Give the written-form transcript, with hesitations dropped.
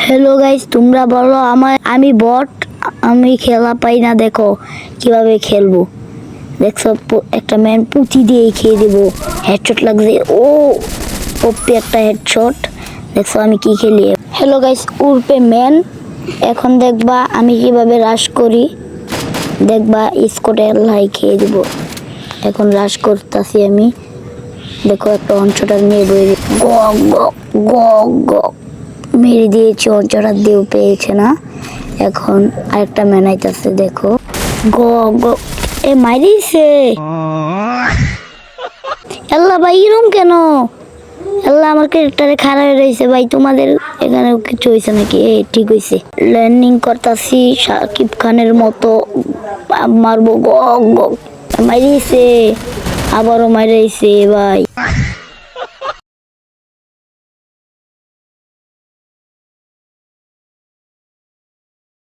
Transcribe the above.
Hello guys, তোমরা বলো আমি বট, আমি খেলা পাই না। দেখো কিভাবে খেলবো। দেখছো একটা ম্যান পুঁতি দিয়ে খেয়ে দেবো। হেডশট লাগছে। ও ওপি একটা হেডশট। দেখছো আমি কি খেলি। হ্যালো গাইস, উরপে ম্যান। এখন দেখবা আমি কিভাবে রাশ করি। দেখবা স্কোটে লাই খেয়ে দিব। এখন রাশ করতেছি আমি। দেখো একটা অঞ্চলটা নিয়ে বই গ গ গ গ মেরে দিয়েছে, অঞ্চলটা দিয়েও পেয়েছে না। এখন আরেকটা ম্যানাইতেছে। দেখো গ গ এ মারিছে। আল্লাহ ভাই এরকম কেন? আল্লাহ আমার ক্যারেক্টারে খারাপ হয়ে রয়েছে ভাই। তোমাদের এখানে কিছু হয়েছে নাকি? ঠিক হয়েছে। ল্যান্ডিং করতেছি শাকিব খানের মতো। মারবো গ গ মারিছে, আবারও মারিছে ভাই।